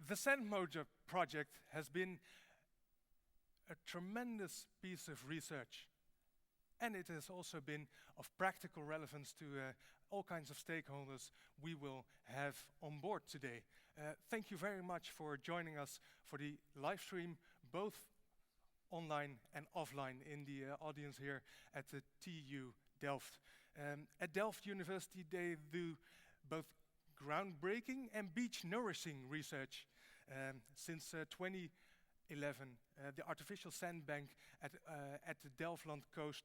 The sand motor project has been a tremendous piece of research, and it has also been of practical relevance to all kinds of stakeholders we will have on board today. Thank you very much for joining us for the live stream, both online and offline in the audience here at the TU Delft. At Delft University, they do both groundbreaking and beach-nourishing research. Since 2011, the artificial sandbank at the Delftland coast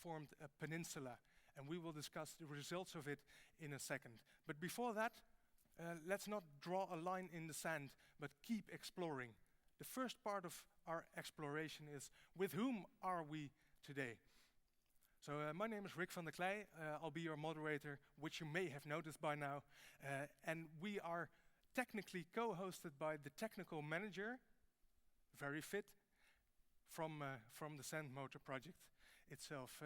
formed a peninsula, and we will discuss the results of it in a second. But before that, let's not draw a line in the sand, but keep exploring. The first part of our exploration is, with whom are we today? So my name is Rick van der Klei. I'll be your moderator, which you may have noticed by now. And we are technically co-hosted by the technical manager, very fit, from the Sand Motor project itself.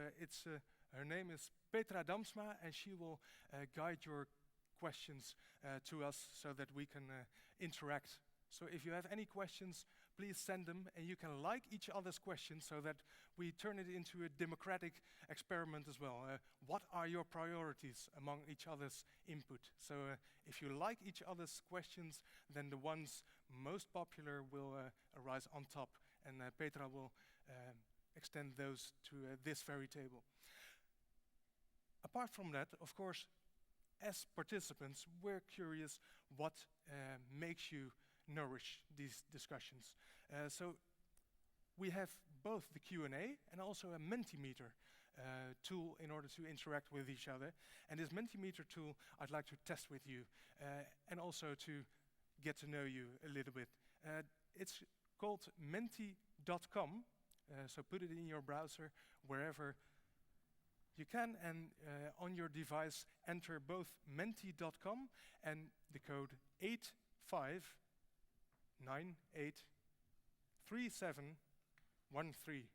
Her name is Petra Damsma, and she will guide your questions to us so that we can interact. So if you have any questions, please send them, and you can like each other's questions so that we turn it into a democratic experiment as well. What are your priorities among each other's input? So if you like each other's questions, then the ones most popular will arise on top, and Petra will extend those to this very table. Apart from that, of course, as participants, we're curious what makes you nourish these discussions. So we have both the Q&A and also a Mentimeter tool in order to interact with each other. And this Mentimeter tool I'd like to test with you and also to get to know you a little bit. It's called menti.com, so put it in your browser wherever you can, and on your device enter both menti.com and the code 85983713.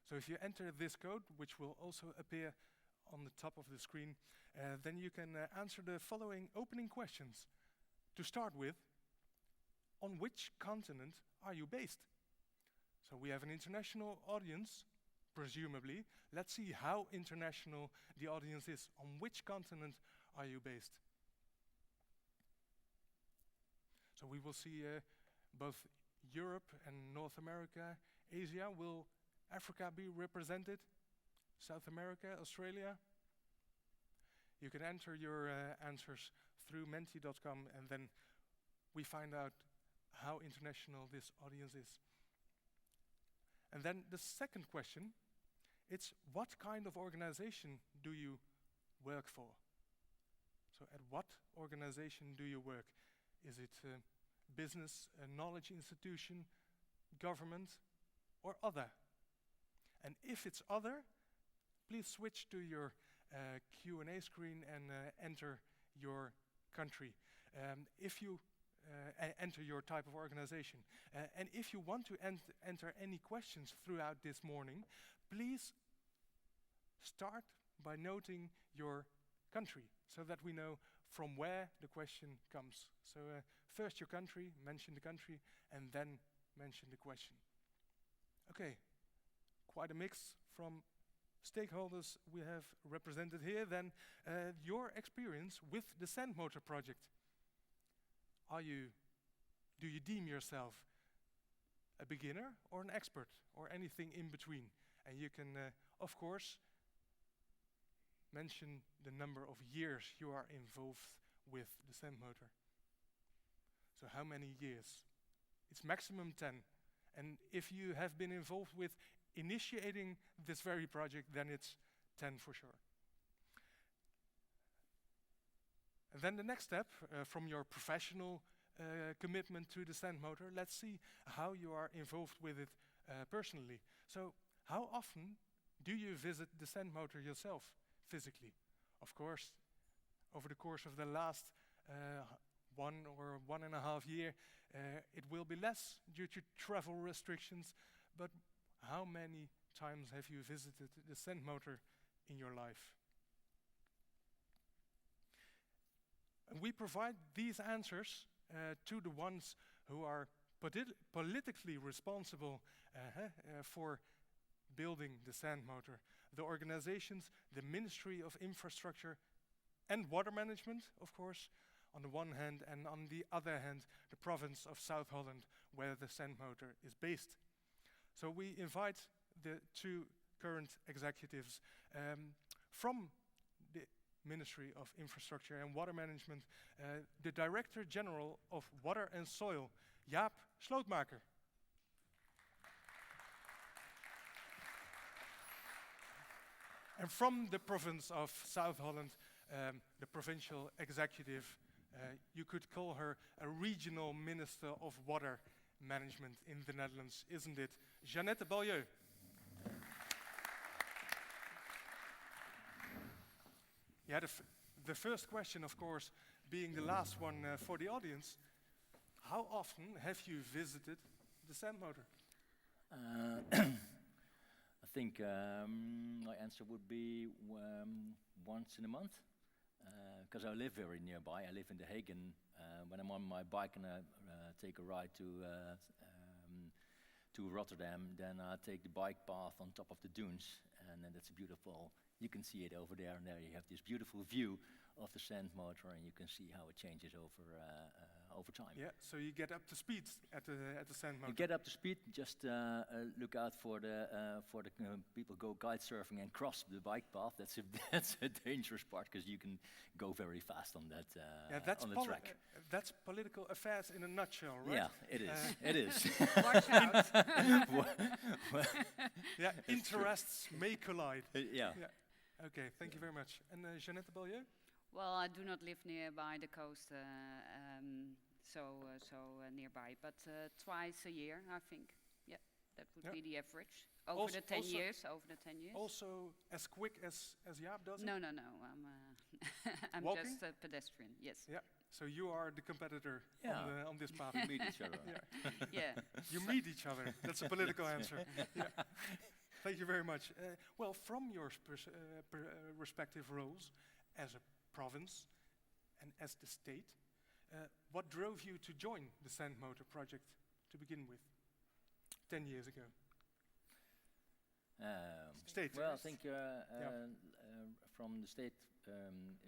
So if you enter this code, which will also appear on the top of the screen, then you can answer the following opening questions. To start with, on which continent are you based? So we have an international audience, presumably. Let's see how international the audience is. On which continent are you based? So we will see both Europe and North America, Asia. Will Africa be represented? South America, Australia? You can enter your answers through menti.com, and then we find out how international this audience is. And then the second question, it's what kind of organization do you work for? So at what organization do you work? Is it business, a knowledge institution, government, or other? And if it's other, please switch to your Q&A screen and enter your country. If you enter your type of organization. And if you want to enter any questions throughout this morning, please start by noting your country so that we know from where the question comes. So first your country, mention the country, and then mention the question. Okay, quite a mix from stakeholders we have represented here. Then your experience with the Sand Motor project. Do you deem yourself a beginner or an expert or anything in between? And you can, of course, mention the number of years you are involved with the Sand Motor. So how many years? It's maximum 10. And if you have been involved with initiating this very project, then it's 10 for sure. And then the next step, from your professional commitment to the Sand Motor, let's see how you are involved with it personally. So how often do you visit the Sand Motor yourself, physically? Of course, over the course of the last 1 or 1.5 years, it will be less due to travel restrictions, but how many times have you visited the Sand Motor in your life? And we provide these answers to the ones who are politically responsible for building the sand motor. The organizations, the Ministry of Infrastructure and Water Management, of course, on the one hand, and on the other hand, the province of South Holland, where the sand motor is based. So we invite the two current executives from the Ministry of Infrastructure and Water Management, the Director General of Water and Soil, Jaap Slootmaker. And from the province of South Holland, the provincial executive, you could call her a regional minister of water management in the Netherlands, isn't it? Jeannette Baljeu. Yeah, the first question, of course, being the last one for the audience. How often have you visited the sand motor? I think my answer would be once in a month, because I live very nearby. I live in The Hague, and when I'm on my bike and I take a ride to Rotterdam, then I take the bike path on top of the dunes, and then that's a beautiful. You can see it over there, and there you have this beautiful view of the sand motor, and you can see how it changes over time. Yeah, so you get up to speed at the sand motor. You get up to speed. Just look out for the people go kite surfing and cross the bike path. That's a dangerous part, because you can go very fast on that on the track. That's political affairs in a nutshell, right? Yeah, it is. It is. Watch out. Yeah, interests may collide. Yeah. Okay, thank you very much. And Jeannette Baljeu? Well, I do not live nearby the coast, nearby, but twice a year, I think. Yeah, that would be the average over the 10 years. Also, as quick as Jaap does it? No. I'm Walking? just a pedestrian. Yes. Yeah. So you are the competitor on this path. We meet each other. Yeah. You meet each other. That's a political answer. Yeah. Thank you very much. Well, from your respective roles as a province and as the state, what drove you to join the Sand Motor project to begin with 10 years ago? State. Well, I think from the state,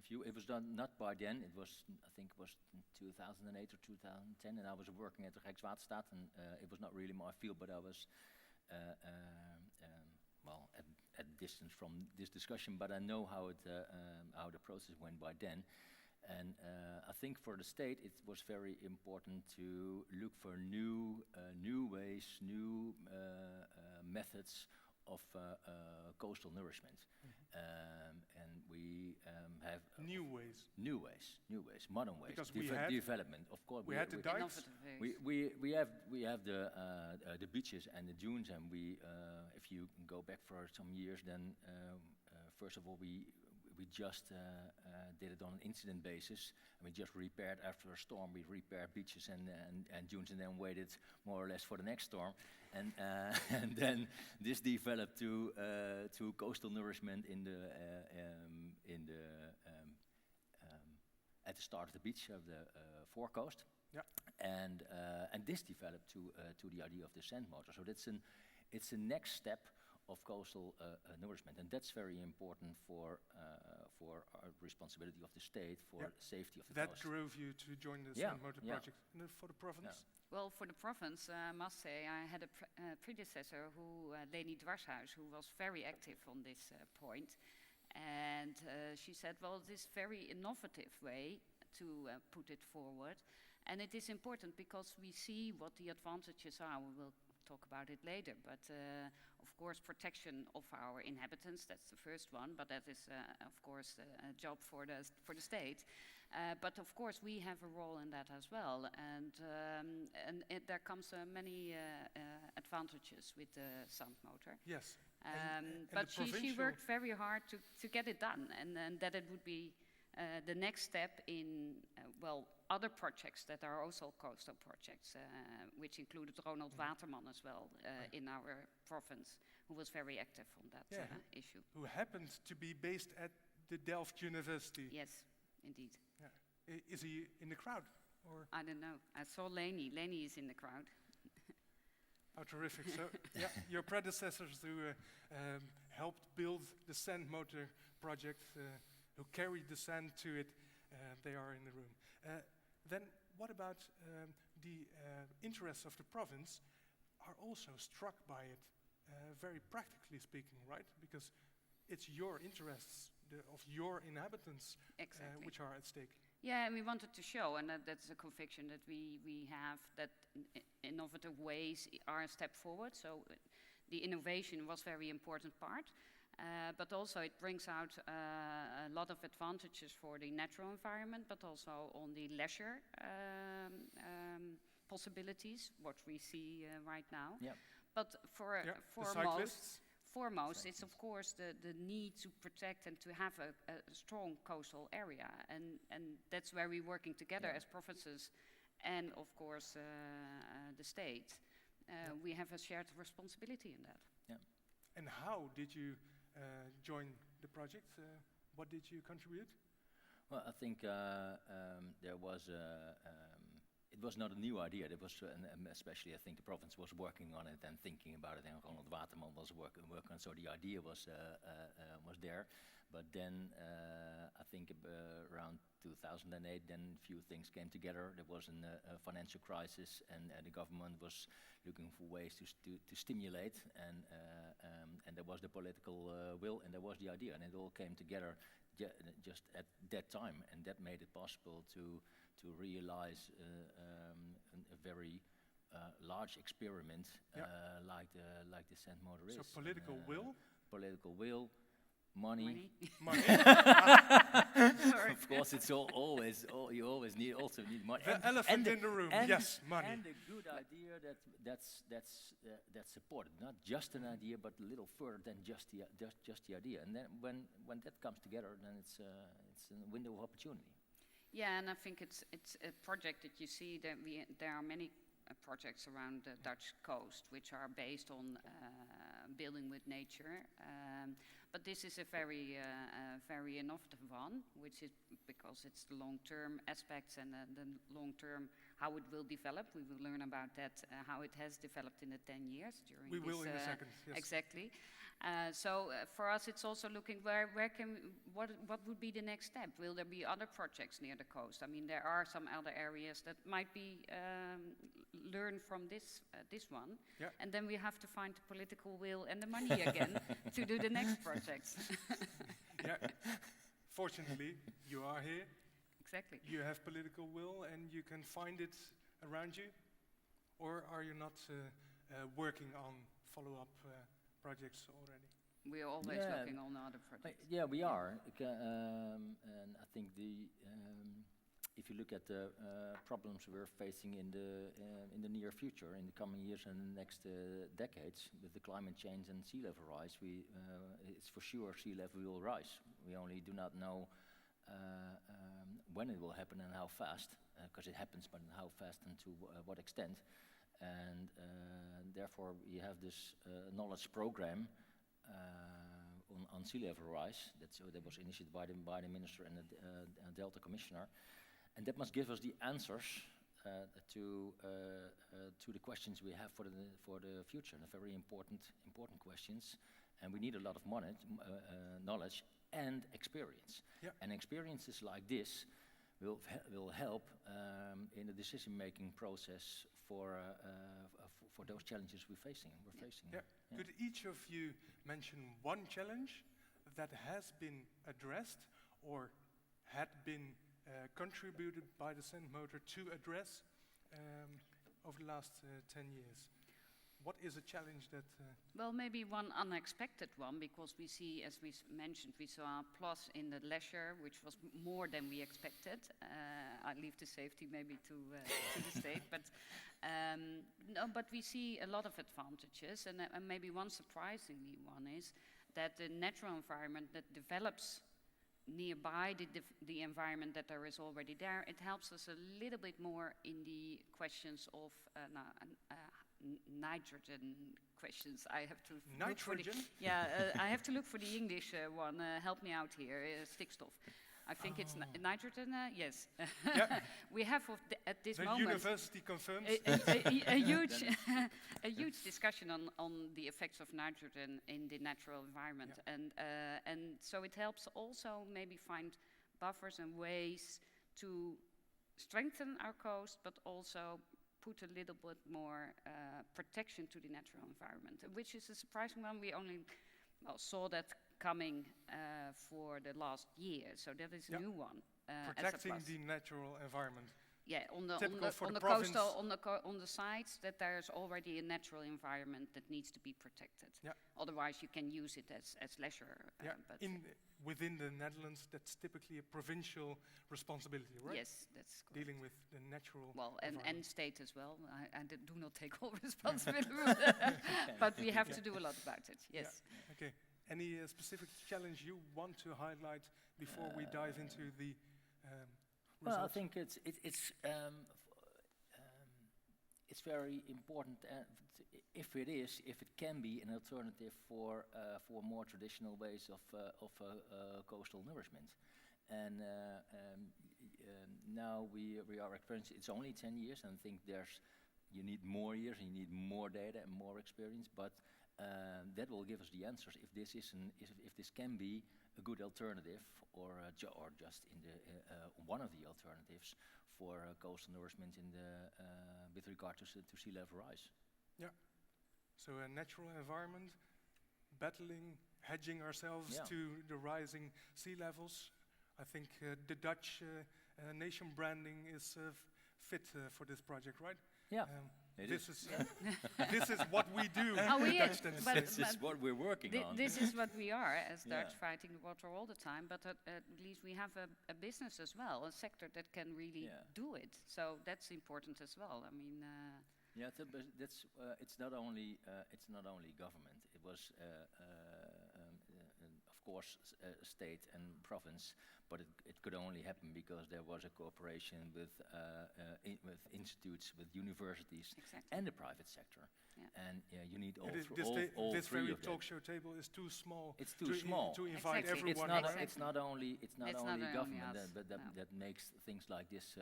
it was done not by then. It was, I think, it was 2008 or 2010, and I was working at the Rijkswaterstaat, and it was not really my field, but I was at distance from this discussion. But I know how the process went by then. And I think for the state it was very important to look for new ways, new methods of coastal nourishment. And we have new ways, modern ways, because development. Of course, we had the dikes. We have the beaches and the dunes, and if you go back for some years, then first of all we just did it on an incident basis, and we just repaired after a storm. We repaired beaches and dunes, and then waited more or less for the next storm. And and then this developed to coastal nourishment at the start of the beach of the forecoast. Yeah. And this developed to the idea of the sand motor. So it's a next step of coastal nourishment, and that's very important for our responsibility of the state, for safety of the coast. That drove you to join the Sand Motor project. And for the province? Yeah. Well, for the province, I must say, I had a predecessor, Leni Dwarshuis, who was very active on this point. And she said, well, this very innovative way to put it forward. And it is important because we see what the advantages are. We will talk about it later, but of course protection of our inhabitants, that's the first one, but that is of course a job for the state. But of course we have a role in that as well, and there comes many advantages with the sand motor. Yes. But she worked very hard to get it done, and that it would be the next step in other projects that are also coastal projects, which included Ronald Waterman as well in our province, who was very active on that issue. Who happened to be based at the Delft University. Yes, indeed. Yeah. Is he in the crowd? or I don't know. I saw Leni. Leni is in the crowd. how terrific! So, yeah, your predecessors who helped build the sand motor project, who carried the sand to it, they are in the room. Then, what about the interests of the province? Are also struck by it, very practically speaking, right? Because it's your interests of your inhabitants Exactly. which are at stake. Yeah, and we wanted to show, and that's a conviction that we have, that innovative ways are a step forward. So the innovation was very important part, but also it brings out a lot of advantages for the natural environment, but also on the leisure possibilities, what we see right now. Yep. But for Yeah, the foremost, cyclists. it's of course the need to protect and to have a strong coastal area, and that's where we're working together as provinces, and of course the state. We have a shared responsibility in that. Yeah. And how did you join the project? What did you contribute? Well, I think there was it was not a new idea. It was, and especially I think the province was working on it and thinking about it, and Holland Watermanagement was working on it. So the idea was there. But then I think around 2008, then a few things came together. There was a financial crisis, and the government was looking for ways to stimulate, and there was the political will, and there was the idea, and it all came together just at that time, and that made it possible to realize a very large experiment like the sand motor is. So political will, money. money. Of course, it's always you always need money. The elephant in the room. Yes, money. And a good idea that's supported, not just an idea, but a little further than just the idea. And then when that comes together, then it's a window of opportunity. Yeah, and I think it's a project that you see that there are many projects around the Dutch coast which are based on building with nature. But this is a very innovative one, which is because it's the long-term aspects and the long-term how it will develop. We will learn about that, how it has developed in the 10 years during We this, will in a second. Yes. Exactly. So for us, it's also looking what would be the next step? Will there be other projects near the coast? I mean, there are some other areas that might be learn from this one, Yeah. and then we have to find the political will and the money again to do the next projects. Yeah. Fortunately, you are here. Exactly. You have political will, and you can find it around you. Or are you not working on follow-up projects already? We're always looking on other projects. Yeah, we are. And I think if you look at the problems we're facing in the near future, in the coming years and the next decades, with the climate change and sea level rise, it's for sure sea level will rise. We only do not know when it will happen and how fast, because it happens, but how fast and to what extent. And therefore, we have this knowledge program on sea level rise that was initiated by the minister and the Delta commissioner, and that must give us the answers to the questions we have for the future. And very important questions, and we need a lot of knowledge and experience. Yeah. And experiences like this will help in the decision-making process for those challenges we're facing. Yeah. Could each of you mention one challenge that has been addressed or had been contributed by the sand motor to address over the last 10 years? What is a challenge that... Well, maybe one unexpected one, because we see, as we mentioned, we saw a plus in the leisure, which was more than we expected. I leave the safety maybe to the state, but no, but we see a lot of advantages, and maybe one surprisingly one is that the natural environment that develops nearby the environment that there is already there, it helps us a little bit more in the questions of nitrogen questions. I have to Nitrogen? I have to look for the English one. Help me out here. Stikstof. I think it's nitrogen. Yes, Yeah. we have at this The moment university confirms. a huge a huge discussion on the effects of nitrogen in the natural environment, and so it helps also maybe find buffers and ways to strengthen our coast, but also put a little bit more protection to the natural environment, which is a surprising one. We only saw that coming for the last year, so that is a new one. Protecting the natural environment. Yeah, on the Typical for the coastal on the sides, that there's already a natural environment that needs to be protected. Yeah. Otherwise, you can use it as leisure. But Within the Netherlands, that's typically a provincial responsibility, right? yes, that's correct. Dealing with the natural and environment. state as well. I do not take all responsibility, but we have to do a lot about it. Yes. Yeah. Okay. Any specific challenge you want to highlight before we dive into the results? Well, I think it's very important if it can be an alternative for more traditional ways of coastal nourishment. And now we are experiencing. It's only 10 years, and I think you need more years, and you need more data and more experience. But that will give us the answers if this can be a good alternative, or just in the one of the alternatives for coastal nourishment with regard to sea level rise. Yeah. So a natural environment, battling, hedging ourselves to the rising sea levels. I think the Dutch nation branding is fit for this project, right? Yeah. This is what we do. This is what we're working on. This is what we are as Dutch, fighting the water all the time. But at least we have a business as well, a sector that can really do it. So that's important as well. I mean. It's not only government. It was of course state and province, but it could only happen because there was a cooperation with institutes, with universities, and the private sector. Yeah. And you need all this three very of them. talk show table is too small. It's too small to invite everyone. It's not only government that makes things like this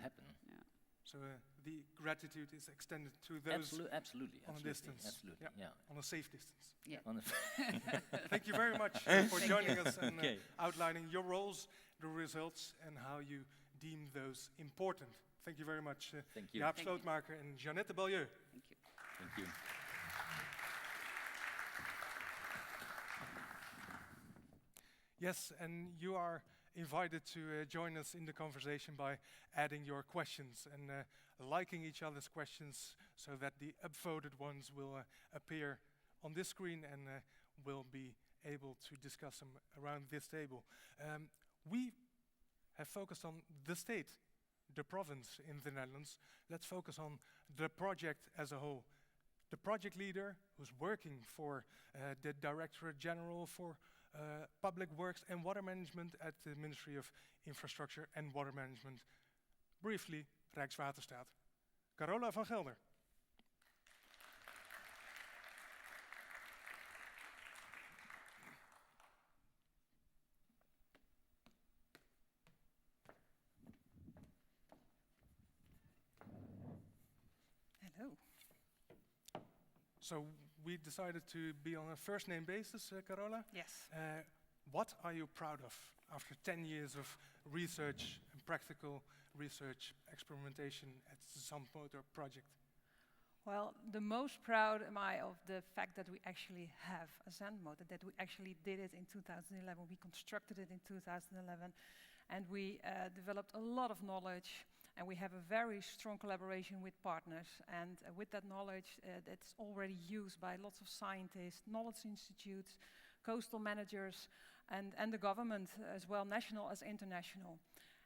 happen. Yeah. So the gratitude is extended to those absolutely, on a distance. Absolutely, on a safe distance. Yeah. Thank you very much for joining us and outlining your roles, the results, and how you deem those important. Thank you very much, Thank you. Jaap Slootmaker and Jeannette Baljeu. Thank you. Thank you. Yes, and you are invited to join us in the conversation by adding your questions and liking each other's questions so that the upvoted ones will appear on this screen and will be able to discuss them around this table. We have focused on the state, the province in the Netherlands. Let's focus on the project as a whole. The project leader who's working for the Directorate General for Public Works and Water Management at the Ministry of Infrastructure and Water Management. Briefly, Rijkswaterstaat. Carola van Gelder. Hello. So we decided to be on a first name basis, Carola. Yes. What are you proud of after 10 years of research and practical research experimentation at the Zandmotor project? Well, the most proud am I of the fact that we actually have a Zandmotor, that we actually did it in 2011. We constructed it in 2011, and we developed a lot of knowledge, and we have a very strong collaboration with partners. And with that knowledge, that's already used by lots of scientists, knowledge institutes, coastal managers, and the government as well, national as international.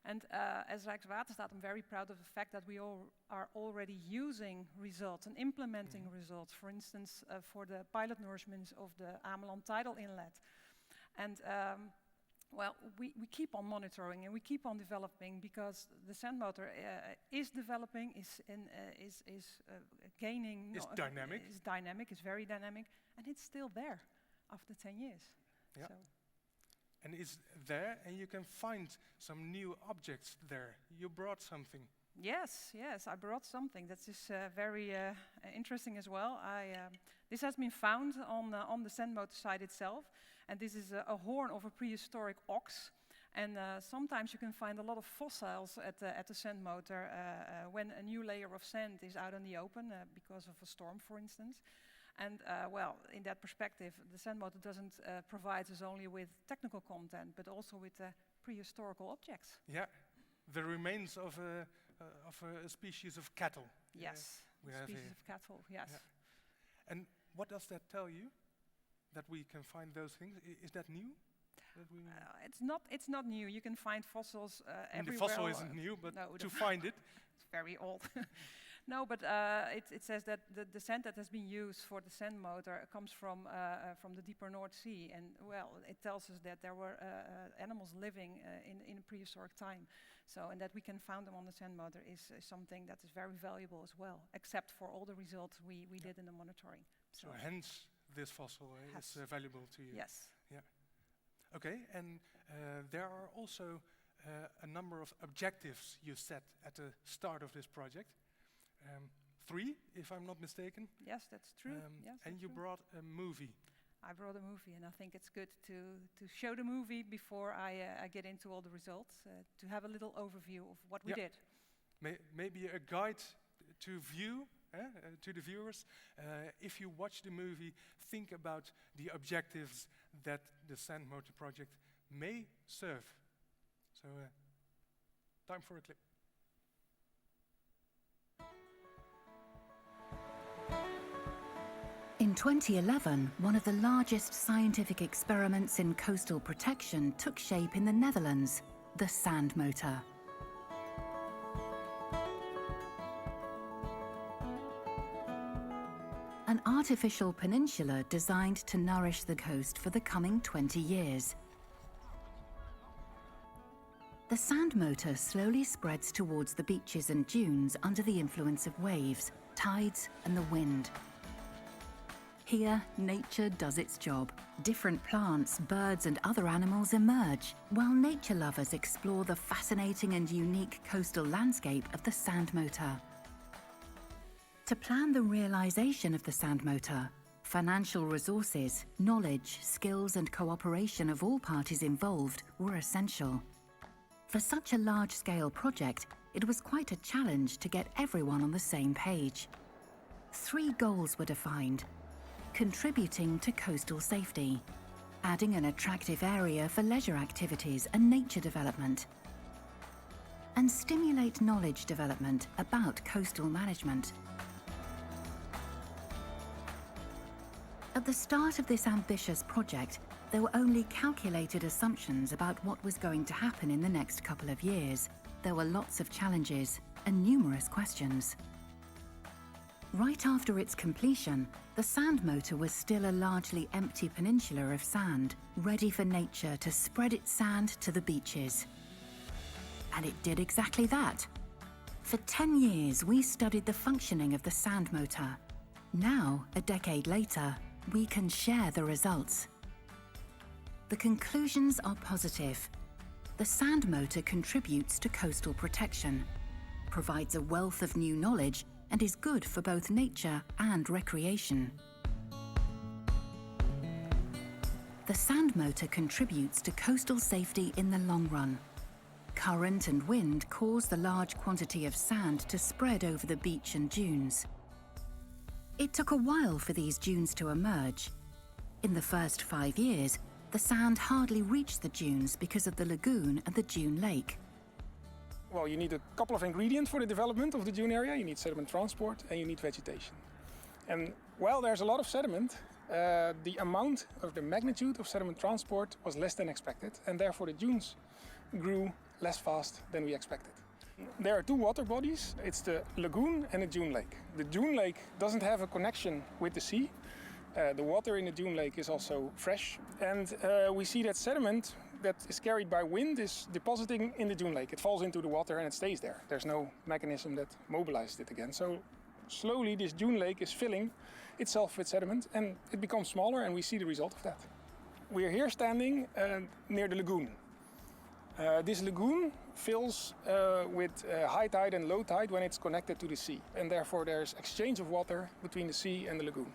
And as Rijkswaterstaat, I'm very proud of the fact that we all are already using results and implementing results. For instance, for the pilot nourishments of the Ameland tidal inlet. And well, we keep on monitoring and we keep on developing because the Zandmotor is developing, is gaining. It's dynamic. It's dynamic. It's very dynamic, and it's still there after 10 years. Yeah. So. and is there, and you can find some new objects there. You brought something. Yes, I brought something that is very interesting as well. This has been found on the sand motor site itself, and this is a horn of a prehistoric ox. And sometimes you can find a lot of fossils at the sand motor when a new layer of sand is out in the open because of a storm, for instance. And well, in that perspective, the sand motor doesn't provide us only with technical content, but also with prehistorical objects. Yeah, the remains of a species of cattle. Yes, we have species here. of cattle, yes. Yeah. And what does that tell you? That we can find those things? Is that new? It's not new. You can find fossils And the everywhere. fossil isn't new, but no, to find it. It's very old. No, but it says that the sand that has been used for the sand motor comes from the deeper North Sea, and well, it tells us that there were animals living in a prehistoric time. So, and that we can find them on the sand motor is something that is very valuable as well, except for all the results we did in the monitoring. So hence this fossil is valuable to you. Yes. Yeah. Okay, and there are also a number of objectives you set at the start of this project. 3, if I'm not mistaken. Yes, that's true. Yes, and you brought a movie. I brought a movie, and I think it's good to show the movie before I get into all the results, to have a little overview of what we did. Maybe a guide to view, to the viewers. If you watch the movie, think about the objectives that the Sand Motor project may serve. So, time for a clip. In 2011, one of the largest scientific experiments in coastal protection took shape in the Netherlands, the Sand Motor. An artificial peninsula designed to nourish the coast for the coming 20 years. The Sand Motor slowly spreads towards the beaches and dunes under the influence of waves, tides, and the wind. Here, nature does its job. Different plants, birds, and other animals emerge, while nature lovers explore the fascinating and unique coastal landscape of the Sand Motor. To plan the realization of the Sand Motor, financial resources, knowledge, skills, and cooperation of all parties involved were essential. For such a large-scale project, it was quite a challenge to get everyone on the same page. 3 goals were defined: contributing to coastal safety, adding an attractive area for leisure activities and nature development, and stimulate knowledge development about coastal management. At the start of this ambitious project, there were only calculated assumptions about what was going to happen in the next couple of years. There were lots of challenges and numerous questions. Right after its completion, the Sand Motor was still a largely empty peninsula of sand, ready for nature to spread its sand to the beaches. And it did exactly that. For 10 years, we studied the functioning of the Sand Motor. Now, a decade later, we can share the results. The conclusions are positive. The Sand Motor contributes to coastal protection, provides a wealth of new knowledge, and is good for both nature and recreation. The Sand Motor contributes to coastal safety in the long run. Current and wind cause the large quantity of sand to spread over the beach and dunes. It took a while for these dunes to emerge. In the first 5 years, the sand hardly reached the dunes because of the lagoon and the dune lake. Well, you need a couple of ingredients for the development of the dune area. You need sediment transport and you need vegetation. And while there's a lot of sediment, the amount of the magnitude of sediment transport was less than expected, and therefore the dunes grew less fast than we expected. There are 2 water bodies. It's the lagoon and the dune lake. The dune lake doesn't have a connection with the sea. The water in the dune lake is also fresh, and we see that sediment that is carried by wind is depositing in the dune lake. It falls into the water and it stays there. There's no mechanism that mobilizes it again. So slowly this dune lake is filling itself with sediment and it becomes smaller, and we see the result of that. we're here standing near the lagoon. This lagoon fills with high tide and low tide when it's connected to the sea, and therefore there's exchange of water between the sea and the lagoon.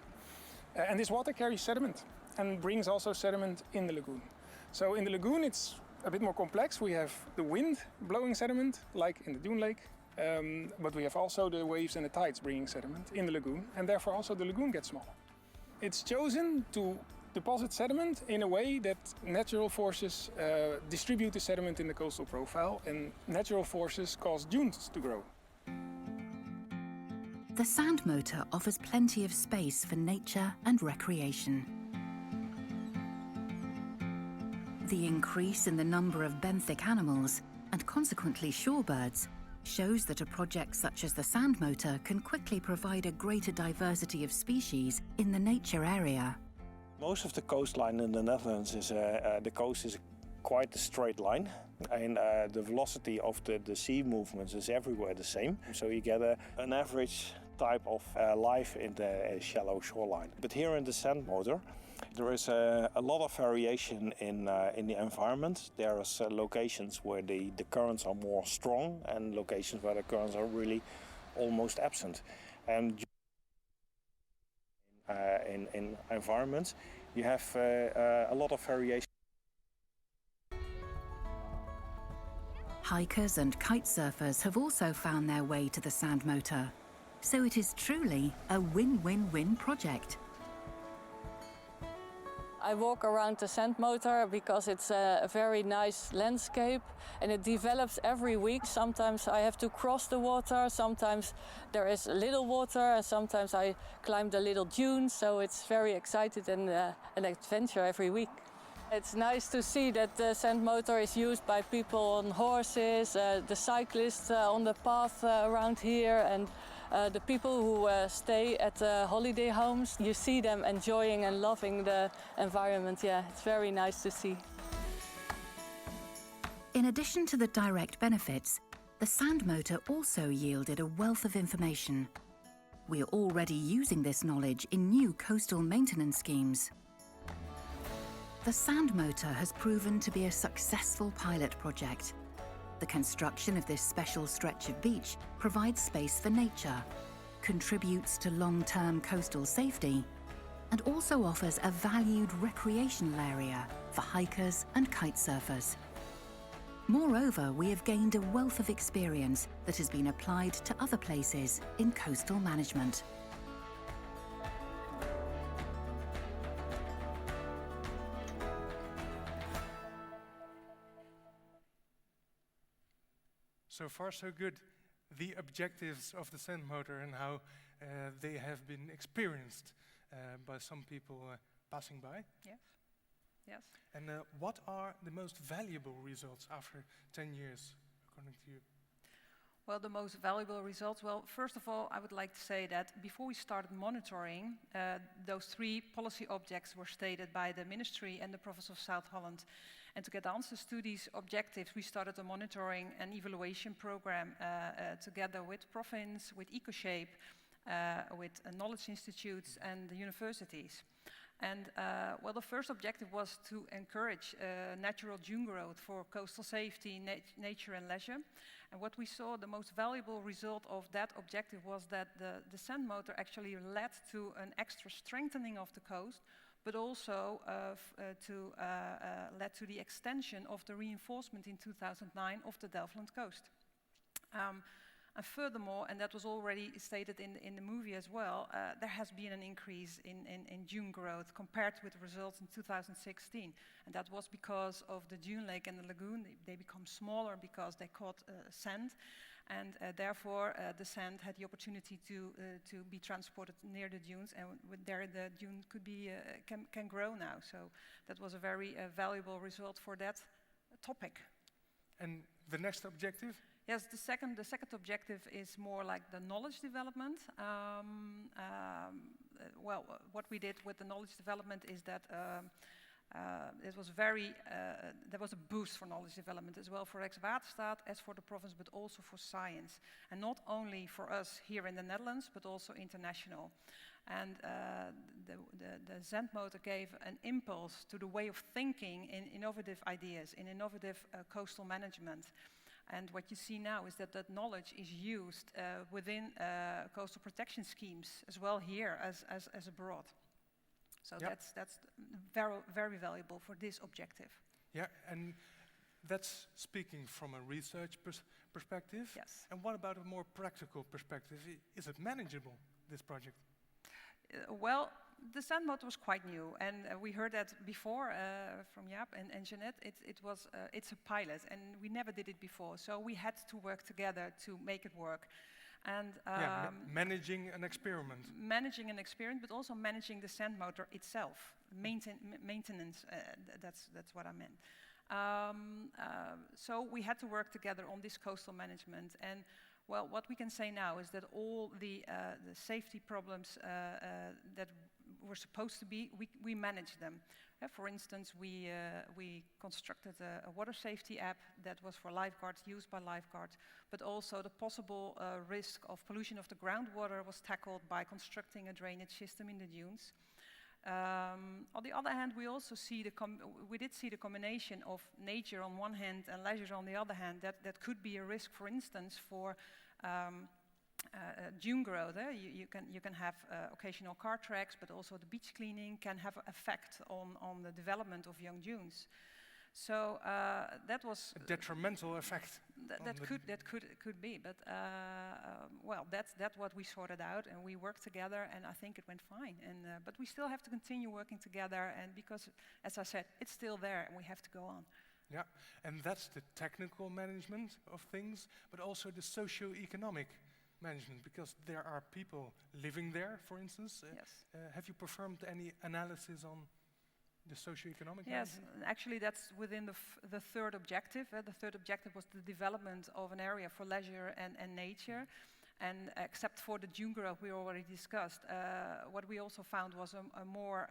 And this water carries sediment and brings also sediment in the lagoon. So in the lagoon it's a bit more complex. We have the wind blowing sediment, like in the dune lake, but we have also the waves and the tides bringing sediment in the lagoon, and therefore also the lagoon gets smaller. It's chosen to deposit sediment in a way that natural forces distribute the sediment in the coastal profile, and natural forces cause dunes to grow. The sand motor offers plenty of space for nature and recreation. The increase in the number of benthic animals, and consequently shorebirds, shows that a project such as the sand motor can quickly provide a greater diversity of species in the nature area. Most of the coastline in the Netherlands is the coast is quite a straight line, and the velocity of the sea movements is everywhere the same. So you get an average type of life in the shallow shoreline. But here in the sand motor, there is a lot of variation in the environment. There are locations where the currents are more strong and locations where the currents are really almost absent. And in environments, you have a lot of variation. Hikers and kite surfers have also found their way to the sand motor. So it is truly a win-win-win project. I walk around the sand motor because it's a very nice landscape and it develops every week. Sometimes I have to cross the water, sometimes there is a little water, and sometimes I climb the little dunes, so it's very exciting and an adventure every week. It's nice to see that the sand motor is used by people on horses, the cyclists on the path around here, and the people who stay at holiday homes. You see them enjoying and loving the environment. Yeah, it's very nice to see. In addition to the direct benefits, the sand motor also yielded a wealth of information. We are already using this knowledge in new coastal maintenance schemes. The sand motor has proven to be a successful pilot project. The construction of this special stretch of beach provides space for nature, contributes to long-term coastal safety, and also offers a valued recreational area for hikers and kite surfers. Moreover, we have gained a wealth of experience that has been applied to other places in coastal management. So far, so good. The objectives of the sand motor and how they have been experienced by some people passing by. Yes. Yes. And what are the most valuable results after 10 years, according to you? Well, the most valuable results, well, first of all, I would like to say that before we started monitoring, those 3 policy objects were stated by the Ministry and the Province of South Holland. And to get answers to these objectives, we started a monitoring and evaluation program together with Province, with EcoShape, with knowledge institutes and the universities. And well, the first objective was to encourage natural dune growth for coastal safety, nature and leisure. And what we saw, the most valuable result of that objective was that the sand motor actually led to an extra strengthening of the coast, but also led to the extension of the reinforcement in 2009 of the Delftland coast. And furthermore, and that was already stated in the movie as well, there has been an increase in dune growth compared with the results in 2016. And that was because of the dune lake and the lagoon. They become smaller because they caught sand. And therefore, the sand had the opportunity to be transported near the dunes, and there the dune could be can grow now. So that was a very valuable result for that topic. And the next objective? Yes, the second objective is more like the knowledge development. Well, what we did with the knowledge development is that it was there was a boost for knowledge development as well for Rijkswaterstaat as for the province, but also for science. And not only for us here in the Netherlands, but also international. And the sand motor gave an impulse to the way of thinking in innovative ideas, in innovative coastal management. And what you see now is that that knowledge is used within coastal protection schemes as well here as abroad. So that's very, very valuable for this objective. Yeah, and that's speaking from a research perspective. Yes. And what about a more practical perspective? Is it manageable, this project? Well, the sand motor was quite new, and we heard that before from Jaap and Jeannette. It's a pilot, and we never did it before, so we had to work together to make it work. And managing an experiment. Managing an experiment, but also managing the sand motor itself, maintenance. That's what I meant. So we had to work together on this coastal management, and well, what we can say now is that all the safety problems that were supposed to be, we managed them. For instance, we constructed a water safety app that was for lifeguards, used by lifeguards, but also the possible risk of pollution of the groundwater was tackled by constructing a drainage system in the dunes. On the other hand, we also see we did see the combination of nature on one hand and leisure on the other hand. That could be a risk, for instance, for dune growth. You can have occasional car tracks, but also the beach cleaning can have an effect on the development of young dunes. So that was a detrimental effect. That could be, but well, that's what we sorted out, and we worked together, and I think it went fine. And but we still have to continue working together, and because, as I said, it's still there, and we have to go on. Yeah, and that's the technical management of things, but also the socio-economic management, because there are people living there, for instance. Yes. Have you performed any analysis on the socio-economic Yes, management? actually that's within the third objective. The third objective was the development of an area for leisure and nature. And except for the dune growth we already discussed, what we also found was a more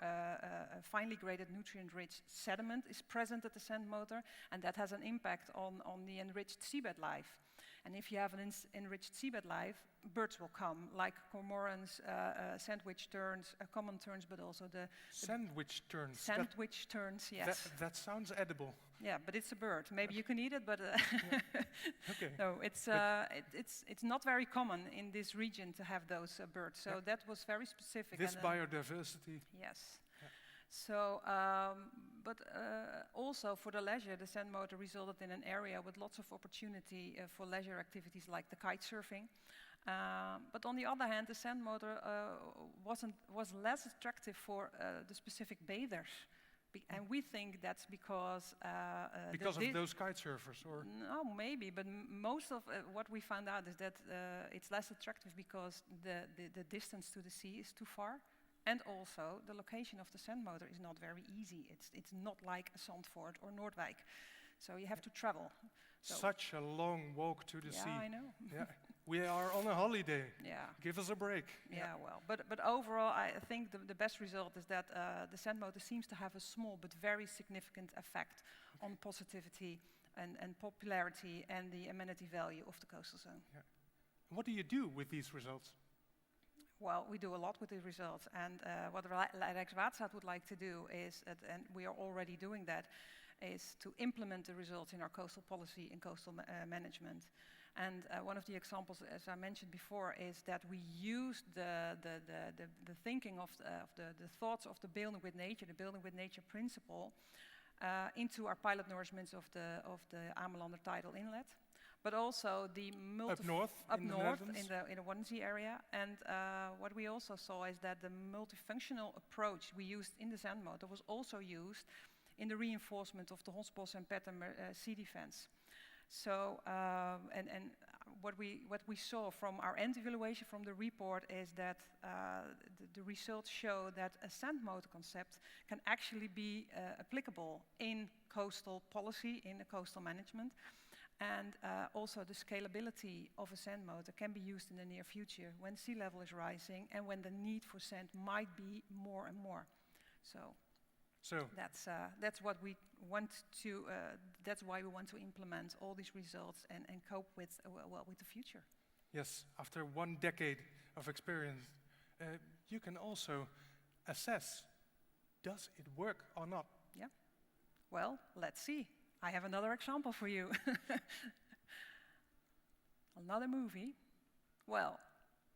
finely graded nutrient-rich sediment is present at the sand motor, and that has an impact on the enriched seabed life. And if you have an enriched seabed life, birds will come, like cormorants, sandwich terns, common terns, but also the sandwich terns. Sandwich terns, yes. That sounds edible. Yeah, but it's a bird. Maybe you can eat it, but okay. No, it's not very common in this region to have those birds. So that was very specific. This biodiversity. Yes. Yeah. So, but also for the leisure, the sand motor resulted in an area with lots of opportunity for leisure activities like the kite surfing. But on the other hand, the sand motor was less attractive for the specific bathers. And we think that's because of those kite surfers, or no, maybe. But most of what we found out is that it's less attractive because the distance to the sea is too far, and also the location of the sand motor is not very easy. It's not like a Zandvoort or Noordwijk, so you have to travel. So such a long walk to the sea. Yeah, I know. Yeah. We are on a holiday. Yeah. Give us a break. Yeah, well, but overall, I think the best result is that the sand motor seems to have a small but very significant effect on positivity and popularity and the amenity value of the coastal zone. Yeah. What do you do with these results? Well, we do a lot with the results, and what Rijkswaterstaat would like to do is, and we are already doing that, is to implement the results in our coastal policy and coastal management. And one of the examples, as I mentioned before, is that we use the thinking of the thoughts of the building with nature principle into our pilot nourishments of the Amelander tidal inlet, but also the up north in the Watermanagement area. And what we also saw is that the multifunctional approach we used in the sand motor was also used in the reinforcement of the Hosbos and Petter sea defense. So, and what we saw from our end evaluation from the report is that the results show that a sand motor concept can actually be applicable in coastal policy, in the coastal management, and also the scalability of a sand motor can be used in the near future when sea level is rising and when the need for sand might be more and more. So that's what we want to. That's why we want to implement all these results and cope with with the future. Yes, after 1 decade of experience, you can also assess, does it work or not? Yeah. Well, let's see. I have another example for you. Another movie. Well,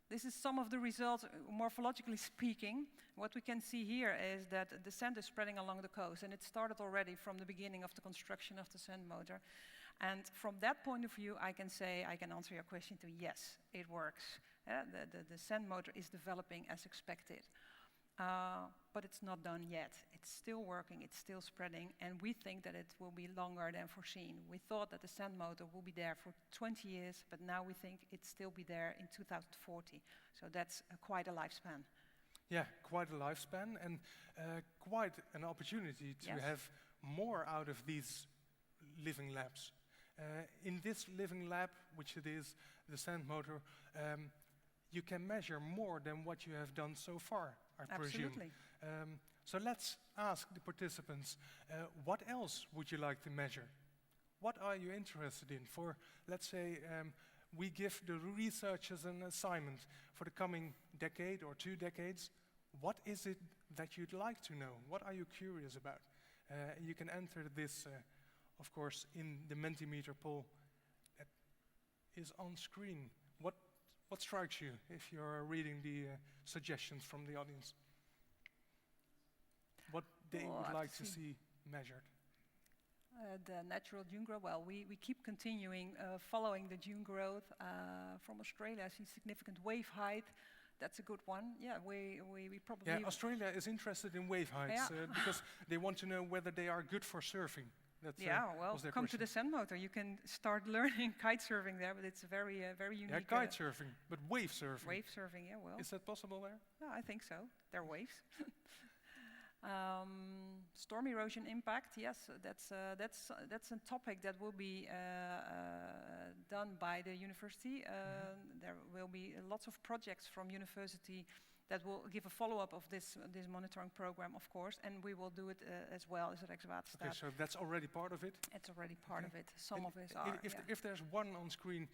this is some of the results, morphologically speaking. What we can see here is that the sand is spreading along the coast, and it started already from the beginning of the construction of the sand motor. And from that point of view, I can say, I can answer your question to yes, it works. The sand motor is developing as expected. But it's not done yet. It's still working, it's still spreading, and we think that it will be longer than foreseen. We thought that the sand motor will be there for 20 years, but now we think it'll still be there in 2040. So that's quite a lifespan. Yeah, quite a lifespan, and quite an opportunity to have more out of these living labs. In this living lab, which it is, the sand motor, you can measure more than what you have done so far, I presume. Absolutely. So let's ask the participants, what else would you like to measure? What are you interested in? For, let's say, we give the researchers an assignment for the coming decade or 2 decades. What is it that you'd like to know? What are you curious about? You can enter this, of course, in the Mentimeter poll that is on screen. What strikes you if you're reading the suggestions from the audience? What they would like to see measured? The natural dune growth. Well, we keep continuing following the dune growth from Australia. I see significant wave height. That's a good one. Yeah, we probably... Yeah, Australia is interested in wave heights because they want to know whether they are good for surfing. That's, well, come to the sand motor. You can start learning kite surfing there, but it's a very unique... Yeah, kite surfing, but wave surfing. Wave surfing, yeah, well... Is that possible there? Yeah, I think so. There are waves. Storm erosion impact, yes, that's a topic that will be done by the university. There will be lots of projects from university that will give a follow-up of this monitoring program, of course, and we will do it as well as Rijkswaterstaat. Okay, so that's already part of it? It's already part of it. Some of it are, if there's one on screen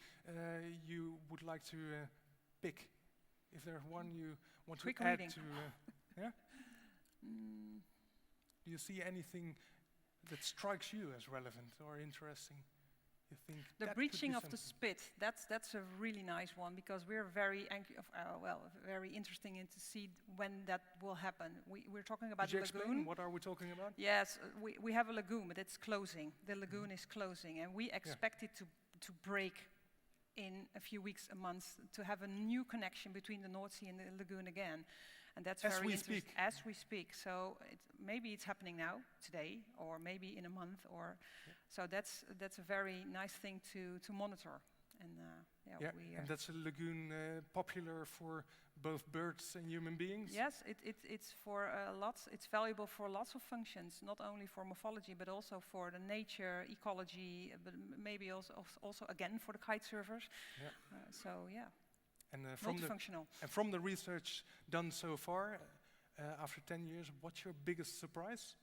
you would like to pick, if there's one you want Quick to add reading. to... yeah? Do you see anything that strikes you as relevant or interesting? You think the that breaching could be of the something? spit, that's a really nice one because we're very very interesting in to see when that will happen. We're talking about Could you the explain lagoon. what are we talking about? Yes, we have a lagoon, but it's closing. The lagoon is closing, and we expect it to break in a few weeks, a month, to have a new connection between the North Sea and the lagoon again. And that's As very we interesting. speak. As we speak. So maybe it's happening now, today, or maybe in a month, or so that's a very nice thing to monitor. And and that's a lagoon popular for both birds and human beings. Yes, it's for lots. It's valuable for lots of functions, not only for morphology, but also for the nature, ecology, but maybe also again for the kite surfers. Yeah. And multifunctional. from the research done so far, after 10 years, what's your biggest surprise?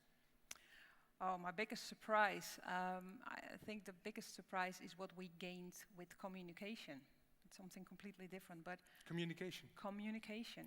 Oh, my biggest surprise. I think the biggest surprise is what we gained with communication. It's something completely different, but... Communication. Communication.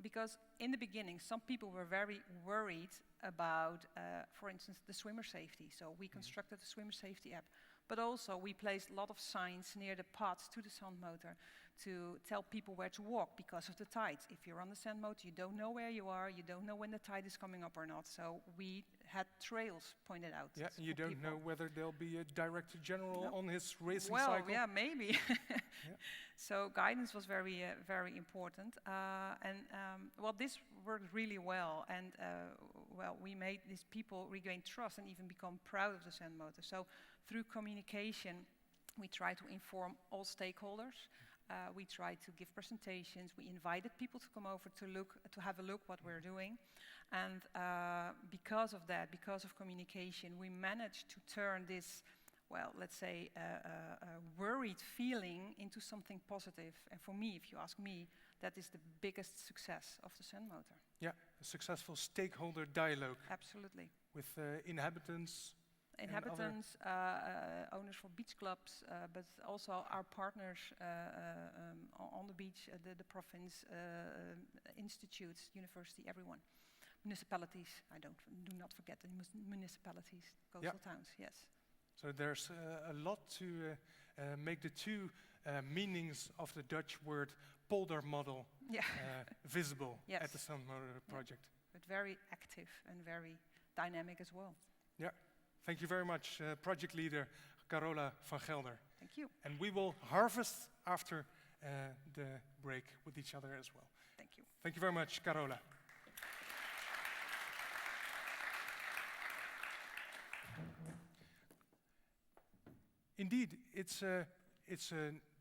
Because in the beginning, some people were very worried about, for instance, the swimmer safety. So we constructed a swimmer safety app. But also we placed a lot of signs near the paths to the sand motor to tell people where to walk because of the tides. If you're on the sand motor, you don't know where you are, you don't know when the tide is coming up or not. So we had trails pointed out. Yeah, you don't know whether there'll be a director general on his racing well, cycle. Well, yeah, maybe. So guidance was very, very important. Well, this worked really well. And we made these people regain trust and even become proud of the sand motor. So through communication, we try to inform all stakeholders. We try to give presentations. We invited people to come over to have a look what we're doing. And because of that, because of communication, we managed to turn this, well, let's say, a worried feeling into something positive. And for me, if you ask me, that is the biggest success of the sand motor. Yeah, a successful stakeholder dialogue. Absolutely. With inhabitants, inhabitants, owners for beach clubs, but also our partners on the beach, the province, institutes, university, everyone. Municipalities, do not forget the municipalities, coastal towns, yes. So there's a lot to make the two meanings of the Dutch word polder model visible at the Sandmotor project. But very active and very dynamic as well. Yeah, thank you very much, project leader Carola van Gelder. Thank you. And we will harvest after the break with each other as well. Thank you. Thank you very much, Carola. Indeed, it's a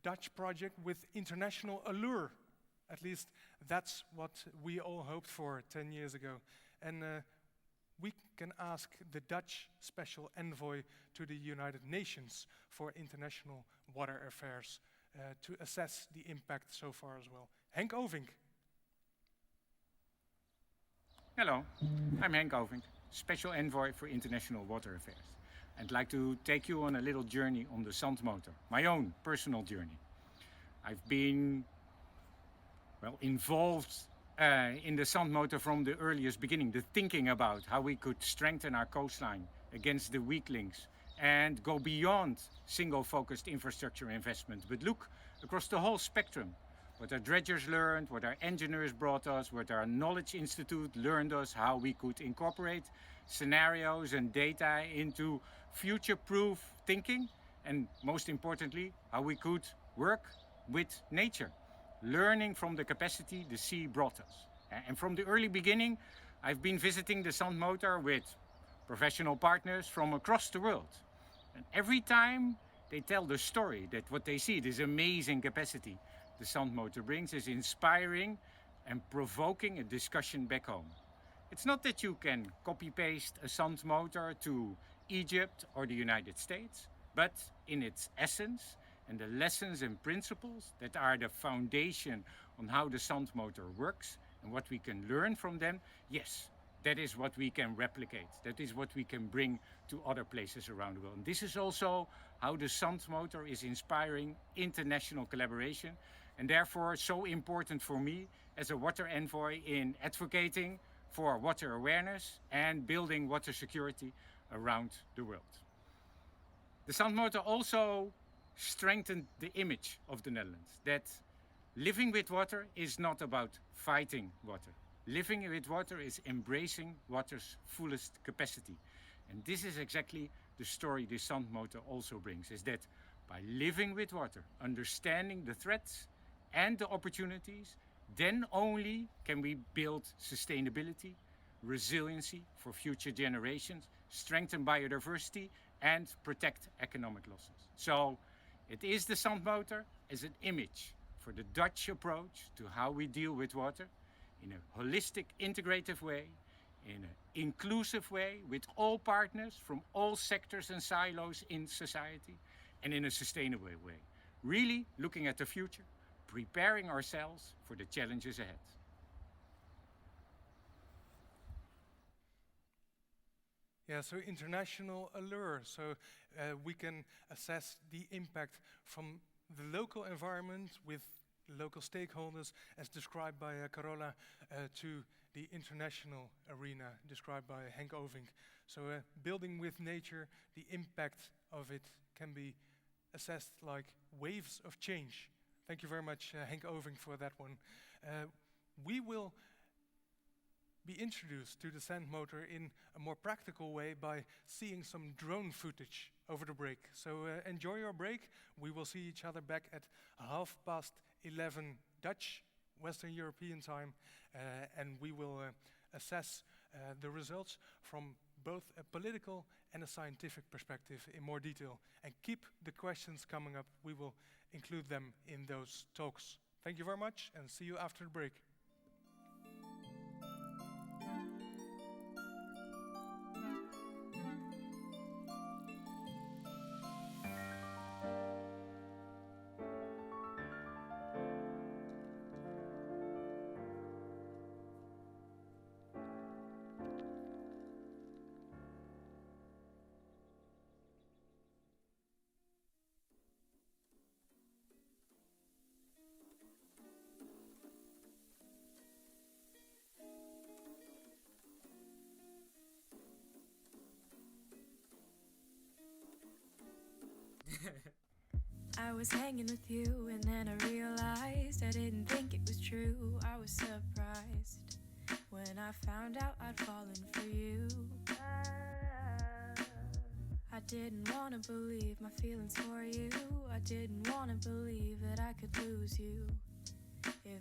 Dutch project with international allure. At least that's what we all hoped for 10 years ago. And we can ask the Dutch special envoy to the United Nations for international water affairs to assess the impact so far as well. Henk Ovink. Hello, I'm Henk Ovink, Special Envoy for International Water Affairs. I'd like to take you on a little journey on the Zandmotor, my own personal journey. I've been, involved in the Zandmotor from the earliest beginning, the thinking about how we could strengthen our coastline against the weak links and go beyond single-focused infrastructure investment, but look across the whole spectrum. What our dredgers learned, what our engineers brought us, what our Knowledge Institute learned us, how we could incorporate scenarios and data into future-proof thinking, and most importantly, how we could work with nature, learning from the capacity the sea brought us. And from the early beginning, I've been visiting the Zandmotor with professional partners from across the world. And every time they tell the story that what they see, this amazing capacity the Zandmotor brings, is inspiring and provoking a discussion back home. It's not that you can copy-paste a Zandmotor to Egypt or the United States, but in its essence and the lessons and principles that are the foundation on how the Zandmotor works and what we can learn from them, yes, that is what we can replicate. That is what we can bring to other places around the world. And this is also how the Zandmotor is inspiring international collaboration, and therefore so important for me as a water envoy in advocating for water awareness and building water security around the world. The Zandmotor also strengthened the image of the Netherlands, that living with water is not about fighting water. Living with water is embracing water's fullest capacity. And this is exactly the story the Zandmotor also brings, is that by living with water, understanding the threats and the opportunities, then only can we build sustainability, resiliency for future generations, strengthen biodiversity, and protect economic losses. So it is the Zandmotor as an image for the Dutch approach to how we deal with water in a holistic, integrative way, in an inclusive way, with all partners from all sectors and silos in society, and in a sustainable way. Really looking at the future, preparing ourselves for the challenges ahead. Yeah, so international allure, so we can assess the impact from the local environment with local stakeholders, as described by Carola, to the international arena described by Henk Ovink. So building with nature, the impact of it can be assessed like waves of change. Thank you very much, Henk Ovink, for that one. We will be introduced to the Zandmotor in a more practical way by seeing some drone footage over the break. So enjoy your break. We will see each other back at 11:30 Dutch, Western European time, and we will assess the results from both a political and a scientific perspective in more detail. And keep the questions coming up. We will include them in those talks. Thank you very much, and see you after the break. I was hanging with you and then I realized I didn't think it was true. I was surprised when I found out I'd fallen for you. I didn't want to believe my feelings for you. I didn't want to believe that I could lose you.